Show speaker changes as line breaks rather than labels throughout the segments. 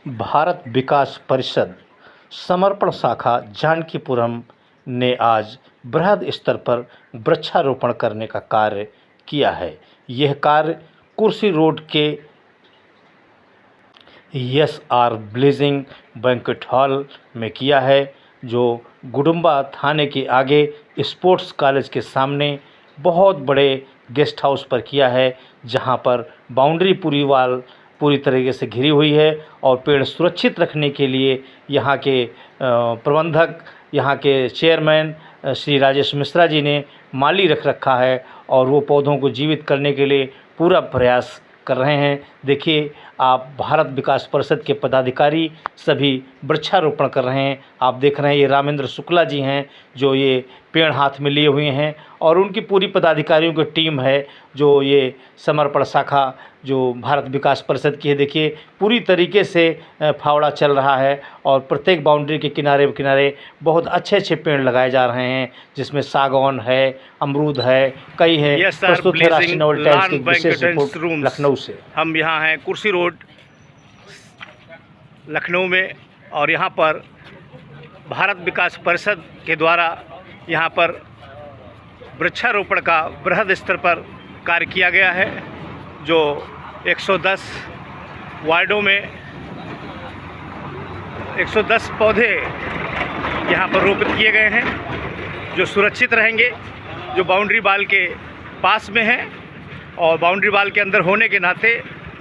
भारत विकास परिषद समर्पण शाखा जानकीपुरम ने आज बृहद स्तर पर वृक्षारोपण करने का कार्य किया है। यह कार्य कुर्सी रोड के एस.आर. ब्लेजिंग बैंक्वेट हॉल में किया है, जो गुडुम्बा थाने के आगे स्पोर्ट्स कॉलेज के सामने बहुत बड़े गेस्ट हाउस पर किया है, जहां पर बाउंड्री पूरी तरीके से घिरी हुई है और पेड़ सुरक्षित रखने के लिए यहाँ के प्रबंधक, यहाँ के चेयरमैन श्री राजेश मिश्रा जी ने माली रख रखा है और वो पौधों को जीवित करने के लिए पूरा प्रयास कर रहे हैं। देखिए, आप भारत विकास परिषद के पदाधिकारी सभी वृक्षारोपण कर रहे हैं। आप देख रहे हैं ये रामेंद्र शुक्ला जी हैं, जो ये पेड़ हाथ में लिए हुए हैं, और उनकी पूरी पदाधिकारियों की टीम है जो ये समर्पण शाखा जो भारत विकास परिषद की है। देखिए, पूरी तरीके से फावड़ा चल रहा है और प्रत्येक बाउंड्री के किनारे किनारे बहुत अच्छे पेड़ लगाए जा रहे हैं, जिसमें सागौन है, अमरूद है, कई है। प्रस्तुत है राष्ट्रीय नोबेल टाइम्स की विशेष रिपोर्ट लखनऊ से।
हम यहाँ हैं कुर्सी रोड लखनऊ में, और यहाँ पर भारत विकास परिषद के द्वारा यहाँ पर वृक्षारोपण का बृहद स्तर पर कार्य किया गया है, जो 110 वार्डों में 110 पौधे यहाँ पर रोपित किए गए हैं, जो सुरक्षित रहेंगे, जो बाउंड्री वाल के पास में हैं, और बाउंड्री वाल के अंदर होने के नाते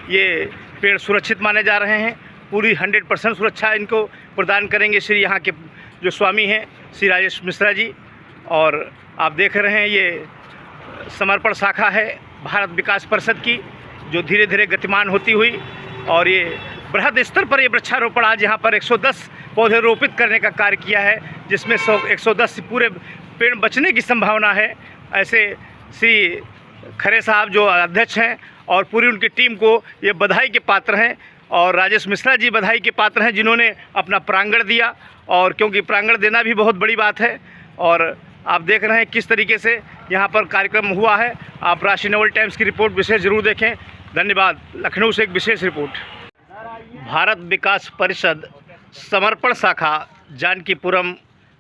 ये पेड़ सुरक्षित माने जा रहे हैं। पूरी 100% सुरक्षा इनको प्रदान करेंगे श्री यहाँ के जो स्वामी हैं श्री राजेश मिश्रा जी। और आप देख रहे हैं ये समर्पण शाखा है भारत विकास परिषद की, जो धीरे धीरे गतिमान होती हुई, और ये बृहद स्तर पर ये वृक्षारोपण आज यहाँ पर 110 पौधे रोपित करने का कार्य किया है, जिसमें 110 पूरे पेड़ बचने की संभावना है। ऐसे श्री खरे साहब जो अध्यक्ष हैं और पूरी उनकी टीम को ये बधाई के पात्र हैं, और राजेश मिश्रा जी बधाई के पात्र हैं, जिन्होंने अपना प्रांगण दिया, और क्योंकि प्रांगण देना भी बहुत बड़ी बात है। और आप देख रहे हैं किस तरीके से यहाँ पर कार्यक्रम हुआ है। आप राष्ट्रीय नोबेल टाइम्स की रिपोर्ट विशेष जरूर देखें। धन्यवाद। लखनऊ से एक विशेष रिपोर्ट। भारत विकास परिषद समर्पण शाखा जानकीपुरम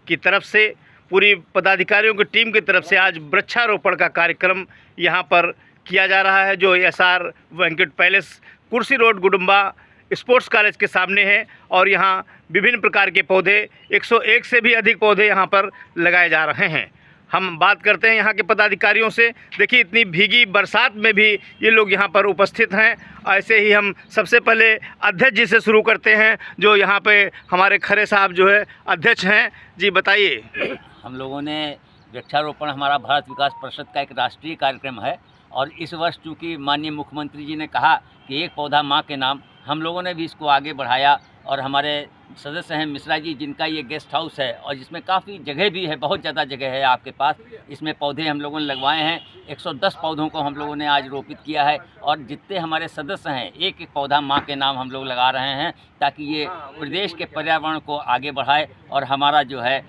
की तरफ से पूरी पदाधिकारियों की टीम की तरफ से आज वृक्षारोपण का कार्यक्रम यहाँ पर किया जा रहा है, जो एस.आर. बैंक्वेट पैलेस कुर्सी रोड गुडुम्बा स्पोर्ट्स कॉलेज के सामने है। और यहाँ विभिन्न प्रकार के पौधे 101 से भी अधिक पौधे यहाँ पर लगाए जा रहे हैं। हम बात करते हैं यहाँ के पदाधिकारियों से। देखिए, इतनी भीगी बरसात में भी ये लोग यहाँ पर उपस्थित हैं। ऐसे ही हम सबसे पहले अध्यक्ष जी से शुरू करते हैं, जो यहाँ पे हमारे खरे साहब जो है अध्यक्ष हैं। जी बताइए।
हम लोगों ने वृक्षारोपण, हमारा भारत विकास परिषद का एक राष्ट्रीय कार्यक्रम है, और इस वर्ष चूँकि माननीय मुख्यमंत्री जी ने कहा कि एक पौधा माँ के नाम, हम लोगों ने भी इसको आगे बढ़ाया। और हमारे सदस्य हैं मिश्रा जी, जिनका ये गेस्ट हाउस है, और जिसमें काफ़ी जगह भी है, बहुत ज़्यादा जगह है आपके पास। इसमें पौधे हम लोगों ने लगवाए हैं। 110 पौधों को हम लोगों ने आज रोपित किया है, और जितने हमारे सदस्य हैं एक एक पौधा माँ के नाम हम लोग लगा रहे हैं, ताकि ये प्रदेश के पर्यावरण को आगे बढ़ाए, और हमारा जो है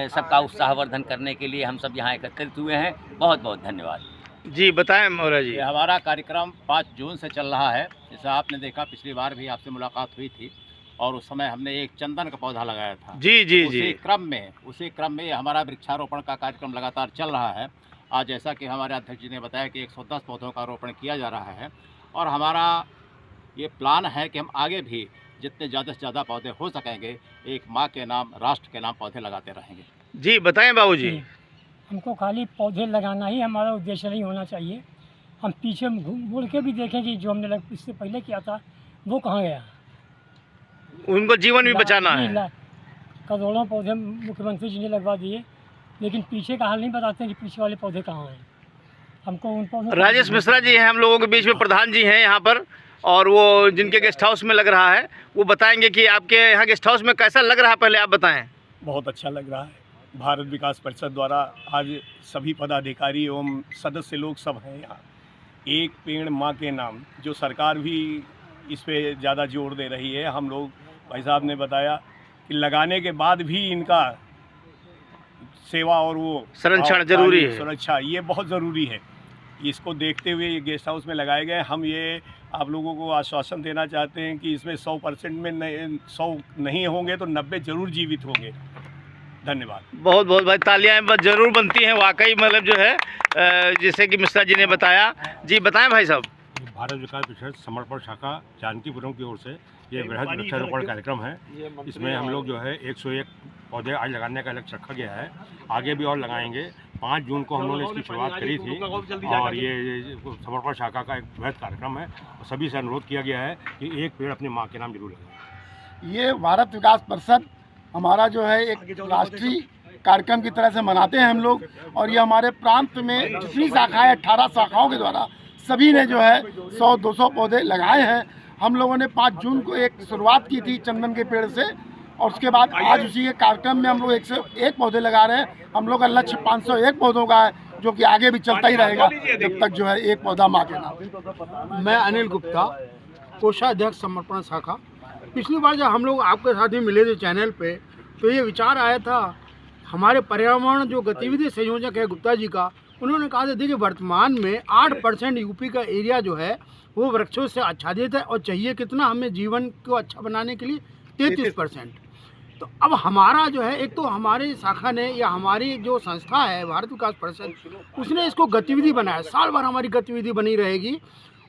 सबका उत्साहवर्धन करने के लिए हम सब यहाँ एकत्रित हुए हैं। बहुत बहुत धन्यवाद।
जी बताएं मौर्य जी।
हमारा कार्यक्रम 5 जून से चल रहा है। जैसे आपने देखा, पिछली बार भी आपसे मुलाकात हुई थी, और उस समय हमने एक चंदन का पौधा लगाया था।
जी जी
उसी
जी।
उसी क्रम में हमारा वृक्षारोपण का कार्यक्रम लगातार चल रहा है। आज जैसा कि हमारे अध्यक्ष जी ने बताया कि 110 पौधों का रोपण किया जा रहा है, और हमारा ये प्लान है कि हम आगे भी जितने ज़्यादा से ज़्यादा पौधे हो सकेंगे, एक माँ के नाम, राष्ट्र के नाम पौधे लगाते रहेंगे।
जी बताएं बाबू जी।
हमको खाली पौधे लगाना ही हमारा उद्देश्य नहीं होना चाहिए। हम पीछे मुड़ के भी देखें कि जो हमने इससे पहले किया था वो कहाँ गया।
उनको जीवन भी बचाना है।
करोड़ों पौधे मुख्यमंत्री जी ने लगवा दिए, लेकिन पीछे का हाल नहीं बताते कि पीछे वाले पौधे कहाँ हैं। हमको उन पौधों।
राजेश मिश्रा जी हैं हम लोगों के बीच में, प्रधान जी हैं यहाँ पर, और वो जिनके गेस्ट हाउस में लग रहा है, वो बताएंगे कि आपके यहाँ गेस्ट हाउस में कैसा लग रहा है। पहले आप बताएं।
बहुत अच्छा लग रहा है। भारत विकास परिषद द्वारा आज सभी पदाधिकारी एवं सदस्य लोग सब हैं यहाँ। एक पेड़ माँ के नाम, जो सरकार भी इस पे ज़्यादा जोर दे रही है। हम लोग, भाई साहब ने बताया कि लगाने के बाद भी इनका सेवा और वो
संरक्षण जरूरी है।
सुरक्षा ये बहुत ज़रूरी है। इसको देखते हुए ये गेस्ट हाउस में लगाए गए। हम ये आप लोगों को आश्वासन देना चाहते हैं कि इसमें 100% में 100 नहीं होंगे तो 90 ज़रूर जीवित होंगे। धन्यवाद।
बहुत बहुत भाई, तालियां ज़रूर बनती हैं वाकई, मतलब जो है जैसे कि मिश्रा जी ने बताया। जी बताएं भाई साहब।
भारत विकास परिषद समर्पण शाखा जानकीपुरम की ओर से ये वृहद वृक्षारोपण कार्यक्रम है। इसमें हम लोग जो है 101 पौधे आज लगाने का लक्ष्य रखा गया है। आगे भी और लगाएंगे। 5 जून को हम लोगों ने इसकी शुरुआत करी थी और ये समर्पण शाखा का एक वृहद कार्यक्रम है। सभी से अनुरोध किया गया है कि एक पेड़ अपनी माँ के नाम जरूर लगाएं।
ये भारत विकास परिषद हमारा जो है एक राष्ट्रीय कार्यक्रम की तरह से मनाते हैं हम लोग, और ये हमारे प्रांत में जितनी शाखाएं 18 शाखाओं के द्वारा सभी ने जो है 100-200 पौधे लगाए हैं। हम लोगों ने 5 जून को एक शुरुआत की थी चंदन के पेड़ से, और उसके बाद आज उसी के कार्यक्रम में हम लोग 101 पौधे लगा रहे हैं। हम लोग का लक्ष्य 501 पौधों का है, जो कि आगे भी चलता ही रहेगा जब तक जो है एक पौधा माँ के नाम।
मैं अनिल गुप्ता, कोषाध्यक्ष समर्पण शाखा। पिछली बार जब हम लोग आपके साथ ही मिले थे चैनल पे, तो ये विचार आया था हमारे पर्यावरण जो गतिविधि संयोजक है गुप्ता जी का, उन्होंने कहा था देखिए वर्तमान में 8% यूपी का एरिया जो है वो वृक्षों से आच्छादित है, और चाहिए कितना हमें जीवन को अच्छा बनाने के लिए 33%। तो अब हमारा जो है, एक तो हमारी शाखा ने या हमारी जो संस्था है भारत विकास परिषद, उसने इसको गतिविधि बनाया। साल भर हमारी गतिविधि बनी रहेगी,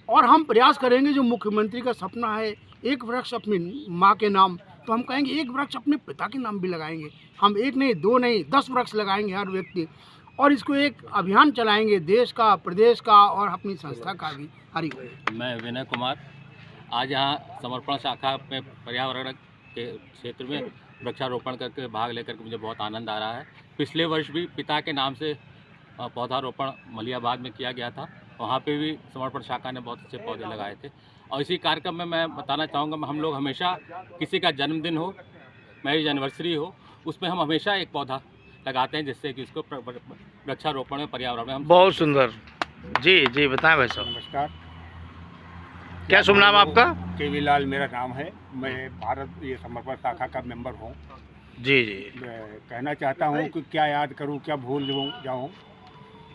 और हम प्रयास करेंगे जो मुख्यमंत्री का सपना है एक वृक्ष अपनी माँ के नाम, तो हम कहेंगे एक वृक्ष अपने पिता के नाम भी लगाएंगे। हम 1 नहीं 2 नहीं 10 वृक्ष लगाएंगे हर व्यक्ति, और इसको एक अभियान चलाएंगे देश का, प्रदेश का और अपनी संस्था का भी। हरि
मैं विनय कुमार आज यहाँ समर्पण शाखा में पर्यावरण के क्षेत्र में वृक्षारोपण करके भाग लेकर के मुझे बहुत आनंद आ रहा है। पिछले वर्ष भी पिता के नाम से पौधारोपण मलियाबाद में किया गया था। वहाँ पे भी समर्पण शाखा ने बहुत अच्छे पौधे लगाए थे। और इसी कार्यक्रम में मैं बताना चाहूँगा, हम लोग हमेशा किसी का जन्मदिन हो, मैरिज एनिवर्सरी हो, उसमें हम हमेशा एक पौधा लगाते हैं, जिससे कि उसको वृक्षारोपण में पर्यावरण में हम।
बहुत सुंदर। जी जी बताएं भाई साहब।
नमस्कार।
क्या शुभ नाम आपका?
केवी लाल मेरा नाम है। मैं भारत ये समर्पण शाखा का मेंबर हूँ।
जी जी।
मैं कहना चाहता हूँ कि क्या याद करूँ क्या भूल जाऊँ।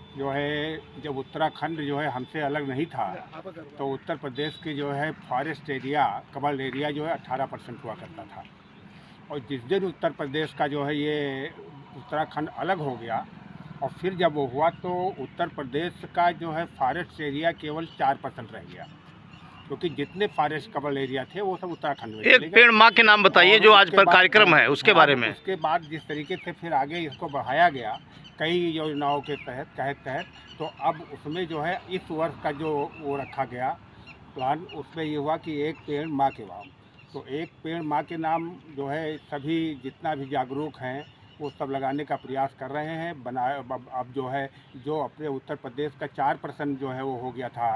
जो है जब उत्तराखंड जो है हमसे अलग नहीं था, तो उत्तर प्रदेश के जो है फॉरेस्ट एरिया, कबल एरिया जो है 18% हुआ करता था। और जिस दिन उत्तर प्रदेश का जो है ये उत्तराखंड अलग हो गया, और फिर जब वो हुआ तो उत्तर प्रदेश का जो है फॉरेस्ट एरिया केवल 4% रह गया, क्योंकि जितने फॉरेस्ट कबल एरिया थे वो सब उत्तराखंड में।
एक पेड़ माँ के नाम बताइए जो आज पर कार्यक्रम है उसके बारे में।
उसके बाद जिस तरीके से फिर आगे इसको बढ़ाया गया कई योजनाओं के तहत, तो अब उसमें जो है इस वर्ष का जो वो रखा गया प्लान, उसमें ये हुआ कि एक पेड़ माँ के नाम। तो एक पेड़ माँ के नाम जो है सभी जितना भी जागरूक हैं वो सब लगाने का प्रयास कर रहे हैं। अब जो है जो अपने उत्तर प्रदेश का 4% जो है वो हो गया था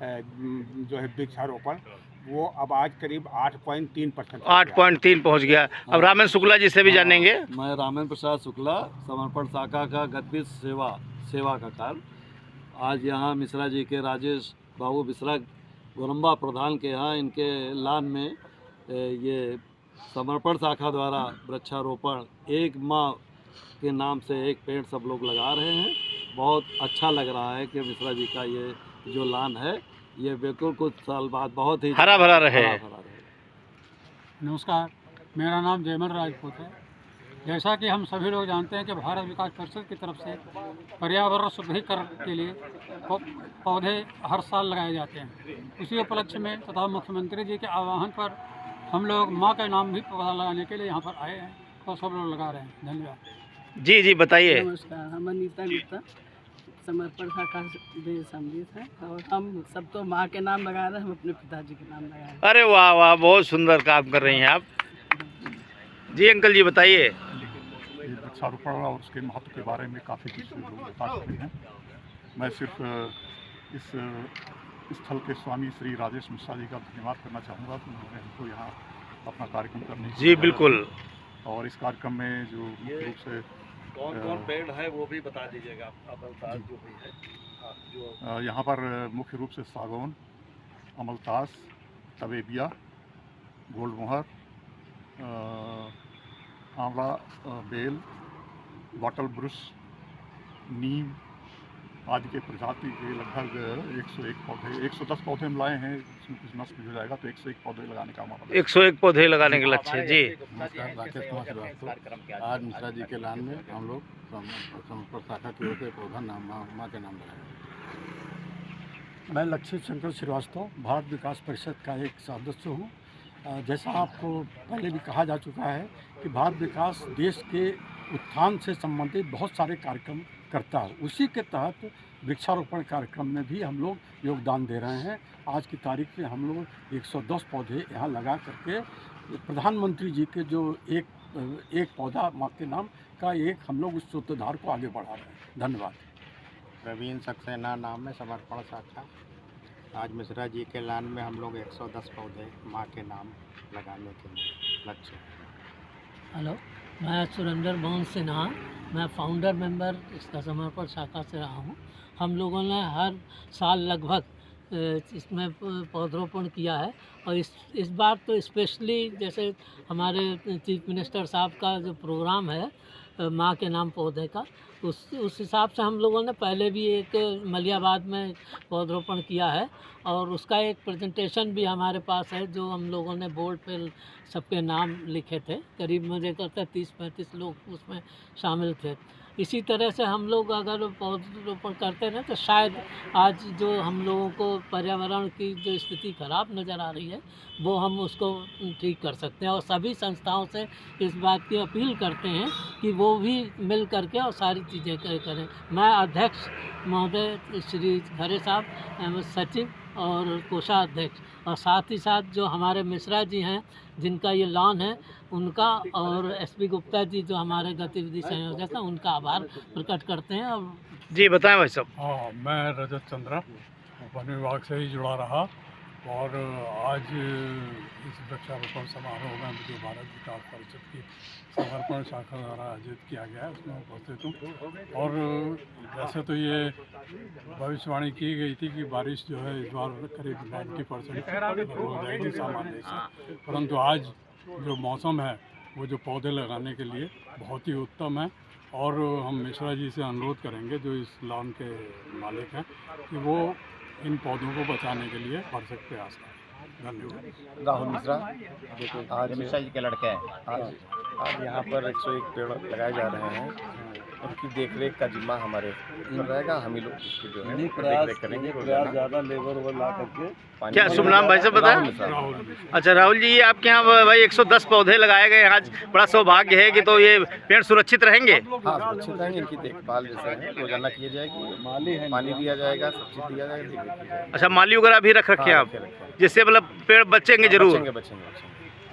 जो है वृक्षारोपण, वो अब आज करीब 8.3%
8.3 पहुँच गया। अब रामेन शुक्ला जी से भी जानेंगे।
मैं रामेन प्रसाद शुक्ला, समर्पण शाखा का गतिविधि सेवा का कार्य। आज यहाँ मिश्रा जी के राजेश बाबू मिश्रा गोरम्बा प्रधान के यहाँ इनके लान में ये समर्पण शाखा द्वारा वृक्षारोपण एक माँ के नाम से एक पेड़ सब लोग लगा रहे हैं। बहुत अच्छा लग रहा है कि मिश्रा जी का ये जो लान है ये बिल्कुल कुछ साल बाद बहुत ही
हरा भरा रहे।
नमस्कार, मेरा नाम जयमल राजपूत है। जैसा कि हम सभी लोग जानते हैं कि भारत विकास परिषद की तरफ से पर्यावरण शुद्धिकरण के लिए पौधे हर साल लगाए जाते हैं। उसी उपलक्ष्य में तथा मुख्यमंत्री जी के आह्वान पर हम लोग माँ के नाम भी पौधा लगाने के लिए यहाँ पर आए हैं और सब लोग लगा रहे हैं। धन्यवाद।
जी जी बताइए।
नमस्कार, हम अनीता गुप्ता समर्पण शाखा से सम्मिलित है, और हम सब तो माँ के नाम लगा रहे हैं, हम अपने पिताजी के नाम लगा रहे हैं।
अरे वाह वाह, बहुत सुंदर काम कर रही हैं आप। जी अंकल जी बताइए।
वृक्षारोपण और उसके महत्व के बारे में काफ़ी कुछ लोग बता चुके हैं। मैं सिर्फ इस स्थल के स्वामी श्री राजेश मिश्रा जी का धन्यवाद करना चाहूँगा कि उन्होंने हमको यहाँ अपना कार्यक्रम करने की।
जी बिल्कुल।
और इस कार्यक्रम में जो मुख्य रूप से
कौन पेड़ है वो भी बता दीजिएगा अमलतास जो भी है।
यहाँ पर मुख्य रूप से सागौन, अमलतास, तवेबिया, गोल्डमोहर, आंवला, बेल, बॉटल ब्रुश, नीम,
आज के प्रजाति के लगभग 101 पौधे 110 पौधे हम लाए हैं। इसमें कुछ नष्ट भी हो जाएगा तो 101 पौधे लगाने का हमारा
101 पौधे लगाने के लक्ष्य है जी।
नमस्कार, राकेश कुमार श्रीवास्तव। आज मिश्रा जी के लान में हम लोग समर्पण शाखा की ओर से पौधा माँ के नाम लगाए।
मैं लक्षित शंकर श्रीवास्तव भारत विकास परिषद का एक सदस्य हूँ। जैसा आपको पहले भी कहा जा चुका है कि भारत विकास देश के उत्थान से संबंधित बहुत सारे कार्यक्रम करता है। उसी के तहत वृक्षारोपण कार्यक्रम में भी हम लोग योगदान दे रहे हैं। आज की तारीख में हम लोग 110 पौधे यहाँ लगा करके प्रधानमंत्री जी के जो एक पौधा माँ के नाम का एक हम लोग उस सूत्रधार को आगे बढ़ा रहे हैं। धन्यवाद।
प्रवीण सक्सेना नाम है, समर्पण शाखा। आज मिश्रा जी के लान में हम लोग 110 पौधे माँ के नाम लगाने के लक्ष्य।
हेलो, मैं सुरेंद्र मोहन सिन्हा, मैं फाउंडर मेंबर इसका समर्पण शाखा से रहा हूँ। हम लोगों ने हर साल लगभग इसमें पौधरोपण किया है और इस बार तो स्पेशली जैसे हमारे चीफ मिनिस्टर साहब का जो प्रोग्राम है माँ के नाम पौधे का, उस हिसाब से हम लोगों ने पहले भी एक मलियाबाद में पौधरोपण किया है और उसका एक प्रेजेंटेशन भी हमारे पास है जो हम लोगों ने बोर्ड पे सबके नाम लिखे थे। करीब मुझे करता 30-35 लोग उसमें शामिल थे। इसी तरह से हम लोग अगर पौधरोपण करते हैं तो शायद आज जो हम लोगों को पर्यावरण की जो स्थिति ख़राब नज़र आ रही है वो हम उसको ठीक कर सकते हैं और सभी संस्थाओं से इस बात की अपील करते हैं कि वो भी मिल करके और सारी चीज़ें करें। मैं अध्यक्ष महोदय श्री खरे साहब, सचिव और कोषाध्यक्ष और साथ ही साथ जो हमारे मिश्रा जी हैं जिनका ये लॉन है उनका और एसपी गुप्ता जी जो हमारे गतिविधि संयोजक हैं उनका आभार प्रकट करते हैं। और
जी बताएं भाई साहब।
हाँ, मैं रजत चंद्रा वन विभाग से ही जुड़ा रहा और आज इस वृक्षारोपण समारोह में मुझे भारत विकास परिषद की समर्पण शाखा द्वारा आयोजित किया गया है, उसमें उपस्थित हूँ। और वैसे तो ये भविष्यवाणी की गई थी कि बारिश जो है इस बार करीब 90% हो जाएगी सामान्य से, परंतु आज जो मौसम है वो जो पौधे लगाने के लिए बहुत ही उत्तम है। और हम मिश्रा जी से अनुरोध करेंगे जो इस लॉन के मालिक हैं कि वो इन पौधों को बचाने के लिए भरसक प्रयास करें। धन्यवाद।
राहुल मिश्रा, आज मिश्रा जी के लड़के हैं। आज यहाँ पर 101 पेड़ लगाए जा रहे हैं। उनकी देखरेख का जिम्मा हमारे ऊपर रहेगा। हम ही लोग उसकी जो है देखरेख करेंगे।
ज़्यादा लेबर ला करके
क्या शुभ नाम भाई साहब बताएं? अच्छा राहुल जी, ये आपके यहाँ भाई 110 पौधे लगाए गए हैं। आज बड़ा सौभाग्य है कि तो ये पेड़ सुरक्षित रहेंगे।
हाँ, सुरक्षित रहेंगे। इनकी देखभाल जैसे है रोजाना की जाएगी, पानी दिया जाएगा, सब चीज़ दिया जाएगा।
अच्छा, माली वगैरह भी रख रखे हैं आप, जिससे मतलब पेड़ बचेंगे जरूर।
बचेंगे।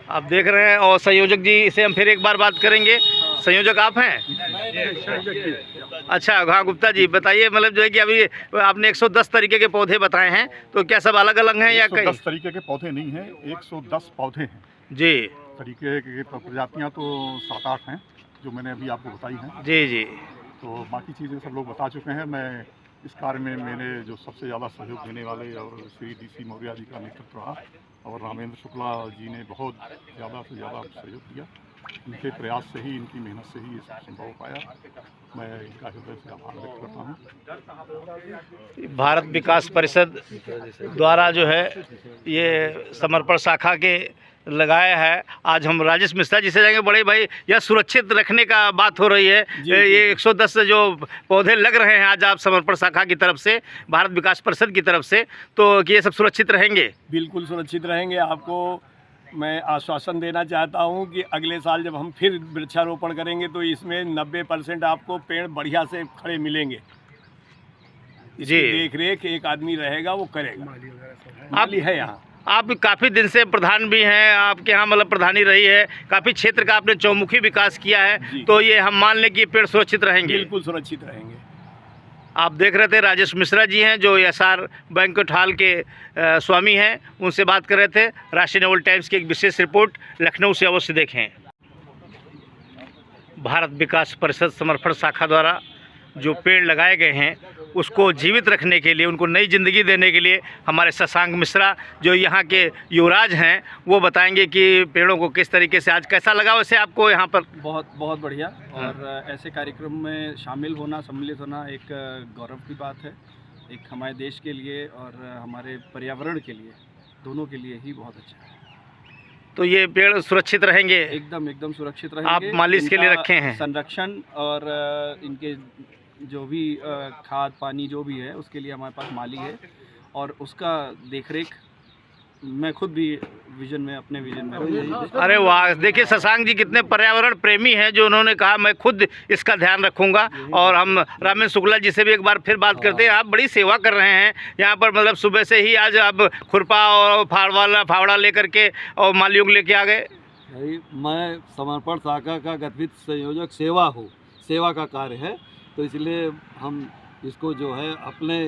आप देख रहे हैं। और संयोजक जी से हम फिर एक बार बात करेंगे। संयोजक आप हैं? अच्छा, हाँ गुप्ता जी बताइए, मतलब जो है कि अभी आपने 110 तरीके के पौधे बताए हैं, तो क्या सब अलग अलग हैं या कई?
110 तरीके के पौधे नहीं हैं, 110 पौधे हैं
जी।
तरीके के प्रजातियाँ तो 7-8 हैं जो मैंने अभी आपको बताई हैं
जी।
तो बाकी चीज़ें सब लोग बता चुके हैं। मैं इस कार्य में मेरे जो सबसे ज़्यादा सहयोग देने वाले और श्री DC मौर्य जी का नेतृत्व रहा और रामेंद्र शुक्ला जी ने बहुत ज़्यादा से ज़्यादा सहयोग दिया। इनके प्रयास से ही, इनकी मेहनत से ही ये सब संभव हो पाया। मैं इनका हृदय से आभार व्यक्त करता हूँ।
भारत विकास परिषद द्वारा जो है ये समर्पण शाखा के लगाया है। आज हम राजेश मिश्रा जी से जाएंगे। बड़े भाई, यह सुरक्षित रखने का बात हो रही है। ये 110 जो पौधे लग रहे हैं आज आप समर्पण शाखा की तरफ से, भारत विकास परिषद की तरफ से, तो ये सब सुरक्षित रहेंगे?
बिल्कुल सुरक्षित रहेंगे। आपको मैं आश्वासन देना चाहता हूं कि अगले साल जब हम फिर वृक्षारोपण करेंगे तो इसमें 90% आपको पेड़ बढ़िया से खड़े मिलेंगे। इसकी देखरेख एक आदमी रहेगा, वो करेगा। माली है यहाँ।
आप काफ़ी दिन से प्रधान भी हैं, आपके यहाँ मतलब प्रधानी रही है, काफ़ी क्षेत्र का आपने चौमुखी विकास किया है, तो ये हम मान लें कि पेड़ सुरक्षित रहेंगे?
बिल्कुल सुरक्षित रहेंगे।
आप देख रहे थे राजेश मिश्रा जी हैं जो SR बैंक्वेट हॉल के स्वामी हैं, उनसे बात कर रहे थे। राष्ट्रीय नवल टाइम्स की एक विशेष रिपोर्ट लखनऊ से अवश्य देखें। भारत विकास परिषद समर्पण शाखा द्वारा जो पेड़ लगाए गए हैं
उसको जीवित रखने के लिए, उनको नई ज़िंदगी देने के लिए हमारे शशांक मिश्रा जो यहाँ के युवराज हैं वो बताएंगे कि पेड़ों को किस तरीके से आज कैसा लगा वैसे आपको यहाँ पर।
बहुत बहुत बढ़िया, और ऐसे कार्यक्रम में शामिल होना, सम्मिलित होना एक गौरव की बात है, एक हमारे देश के लिए और हमारे पर्यावरण के लिए, दोनों के लिए ही बहुत अच्छा है।
तो ये पेड़ सुरक्षित रहेंगे?
एकदम सुरक्षित रहेंगे।
आप मालिश के लिए रखे हैं?
संरक्षण और इनके जो भी खाद पानी जो भी है उसके लिए हमारे पास माली है, और उसका देखरेख मैं खुद भी अपने विजन में।
अरे वाह, देखिए शशांक जी कितने पर्यावरण प्रेमी हैं जो उन्होंने कहा मैं खुद इसका ध्यान रखूंगा। और हम रामेंद्र शुक्ला जी से भी एक बार फिर बात करते हैं। आप बड़ी सेवा कर रहे हैं यहाँ पर, मतलब सुबह से ही आज आप खुरपा और फावड़ा लेकर के और मालियों को लेके आ गए।
भाई मैं समर्पण शाखा का गतिविधि संयोजक सेवा हूँ, सेवा का कार्य है, तो इसलिए हम इसको जो है अपने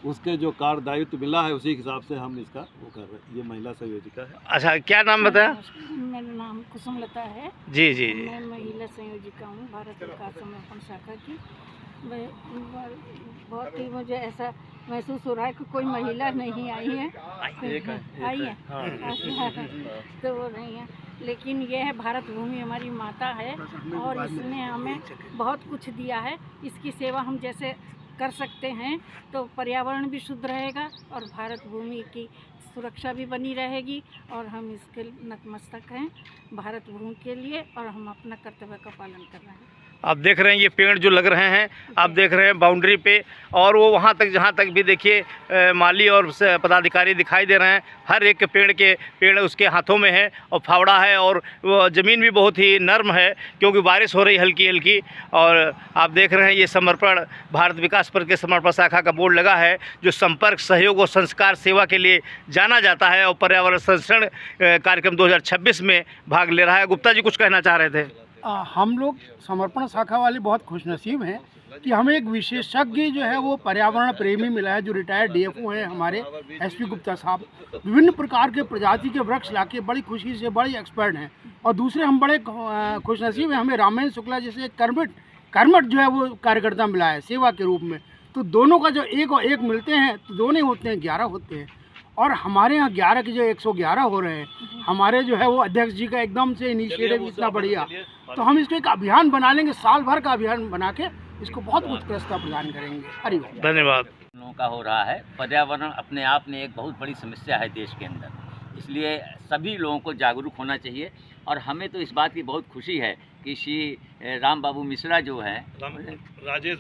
उसके जो कार्य दायित्व मिला है उसी हिसाब से हम इसका वो कर रहे हैं। ये महिला संयोजिका है।
अच्छा, क्या नाम बताया?
मेरा नाम कुसुमलता है।
जी जी।
मैं महिला संयोजिका हूँ भारत विकास समर्पण शाखा की। बहुत ही मुझे ऐसा महसूस हो रहा है कि कोई महिला नहीं आई है। आई है तो वो नहीं है, लेकिन ये है भारत भूमि हमारी माता है और इसने हमें बहुत कुछ दिया है। इसकी सेवा हम जैसे कर सकते हैं तो पर्यावरण भी शुद्ध रहेगा और भारत भूमि की सुरक्षा भी बनी रहेगी, और हम इसके नतमस्तक हैं भारत भूमि के लिए, और हम अपना कर्तव्य का पालन कर रहे हैं।
आप देख रहे हैं ये पेड़ जो लग रहे हैं, आप देख रहे हैं बाउंड्री पे, और वो वहाँ तक जहाँ तक भी देखिए माली और पदाधिकारी दिखाई दे रहे हैं। हर एक पेड़ उसके हाथों में है और फावड़ा है, और वो ज़मीन भी बहुत ही नर्म है क्योंकि बारिश हो रही हल्की हल्की। और आप देख रहे हैं ये समर्पण भारत विकास पर के समर्पण शाखा का बोर्ड लगा है जो संपर्क, सहयोग और संस्कार सेवा के लिए जाना जाता है और पर्यावरण संरक्षण कार्यक्रम 2026 में भाग ले रहा है। गुप्ता जी कुछ कहना चाह रहे थे?
हम लोग समर्पण शाखा वाले बहुत खुशनसीब हैं कि हमें एक विशेषज्ञ जो है वो पर्यावरण प्रेमी मिला है, जो रिटायर्ड डीएफओ हैं हमारे एसपी गुप्ता साहब। विभिन्न प्रकार के प्रजाति के वृक्ष लाके बड़ी खुशी से बड़े एक्सपर्ट हैं। और दूसरे हम बड़े खुशनसीब हैं, हमें रामेंद्र शुक्ला जैसे एक कर्मठ जो है वो कार्यकर्ता मिला है सेवा के रूप में। तो दोनों का जो एक और एक मिलते हैं तो दोनों ही होते हैं, 11 होते हैं। और हमारे यहाँ 11 के जो 111 हो रहे हैं, हमारे जो है वो अध्यक्ष जी का एकदम से इनिशिएटिव इतना बढ़िया, तो हम इसको एक अभियान बना लेंगे, साल भर का अभियान बना के इसको बहुत उत्कृष्टता प्रदान करेंगे। हरिओम।
धन्यवाद।
लोगों का हो रहा है, पर्यावरण अपने आप में एक बहुत बड़ी समस्या है देश के अंदर, इसलिए सभी लोगों को जागरूक होना चाहिए। और हमें तो इस बात की बहुत खुशी है कि श्री राम बाबू मिश्रा जो हैं,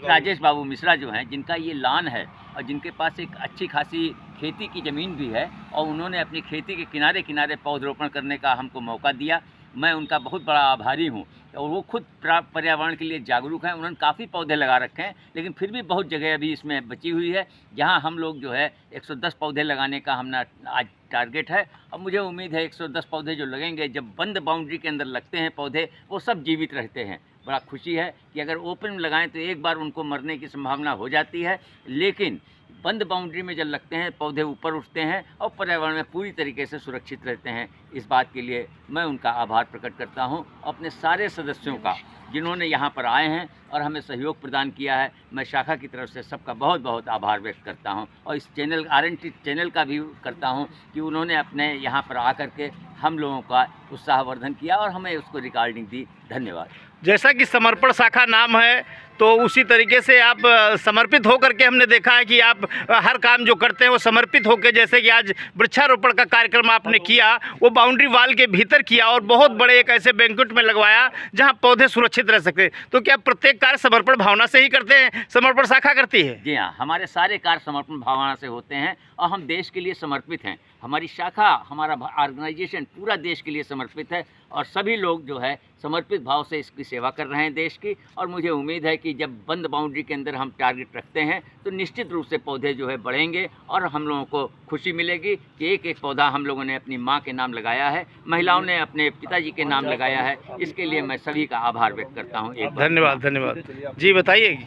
राजेश बाबू मिश्रा जो हैं, जिनका ये लान है और जिनके पास एक अच्छी खासी खेती की ज़मीन भी है, और उन्होंने अपनी खेती के किनारे किनारे पौधरोपण करने का हमको मौका दिया। मैं उनका बहुत बड़ा आभारी हूँ। और वो खुद पर्यावरण के लिए जागरूक हैं, उन्होंने काफ़ी पौधे लगा रखे हैं, लेकिन फिर भी बहुत जगह अभी इसमें बची हुई है जहाँ हम लोग जो है 110 पौधे लगाने का हमने आज टारगेट है। और मुझे उम्मीद है 110 पौधे जो लगेंगे, जब बंद बाउंड्री के अंदर लगते हैं पौधे, वो सब जीवित रहते हैं। बड़ा खुशी है कि अगर ओपन में लगाएं तो एक बार उनको मरने की संभावना हो जाती है, लेकिन बंद बाउंड्री में जब लगते हैं पौधे ऊपर उठते हैं और पर्यावरण में पूरी तरीके से सुरक्षित रहते हैं। इस बात के लिए मैं उनका आभार प्रकट करता हूं, अपने सारे सदस्यों का जिन्होंने यहाँ पर आए हैं और हमें सहयोग प्रदान किया है। मैं शाखा की तरफ से सबका बहुत बहुत आभार व्यक्त करता हूं, और इस चैनल RNT चैनल का भी करता हूं कि उन्होंने अपने यहाँ पर आकर के हम लोगों का उत्साहवर्धन किया और हमें उसको रिकॉर्डिंग दी। धन्यवाद।
जैसा कि समर्पण शाखा नाम है तो उसी तरीके से आप समर्पित होकर के हमने देखा है कि आप हर काम जो करते हैं वो समर्पित होकर, जैसे कि आज वृक्षारोपण का कार्यक्रम आपने किया वो बाउंड्री वाल के भीतर किया और बहुत बड़े एक ऐसे बैंक्वेट में लगवाया जहां पौधे सुरक्षित रह सकते। तो क्या प्रत्येक कार्य समर्पण भावना से ही करते हैं, समर्पण शाखा करती है?
जी हाँ, हमारे सारे कार्य समर्पण भावना से होते हैं और हम देश के लिए समर्पित हैं। हमारी शाखा, हमारा ऑर्गेनाइजेशन पूरा देश के लिए समर्पित है और सभी लोग जो है समर्पित भाव से इसकी सेवा कर रहे हैं देश की। और मुझे उम्मीद है कि जब बंद बाउंड्री के अंदर हम टारगेट रखते हैं तो निश्चित रूप से पौधे जो है बढ़ेंगे और हम लोगों को खुशी मिलेगी कि एक एक पौधा हम लोगों ने अपनी माँ के नाम लगाया है, महिलाओं ने अपने पिताजी के नाम लगाया है। इसके लिए मैं सभी का आभार व्यक्त करता हूँ।
धन्यवाद। धन्यवाद जी। बताइए।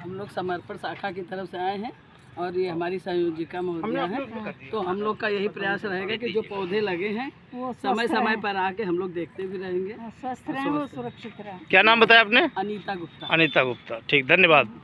हम लोग समर्पण शाखा की तरफ से आए हैं और ये हमारी संयोजिका महोदया है, तो हम लोग का यही प्रयास रहेगा कि जो पौधे लगे हैं वो समय समय पर आके हम लोग देखते भी रहेंगे,
स्वस्थ रहें, वो सुरक्षित रहें।
क्या नाम बताया आपने?
अनीता गुप्ता।
अनीता गुप्ता, ठीक, धन्यवाद।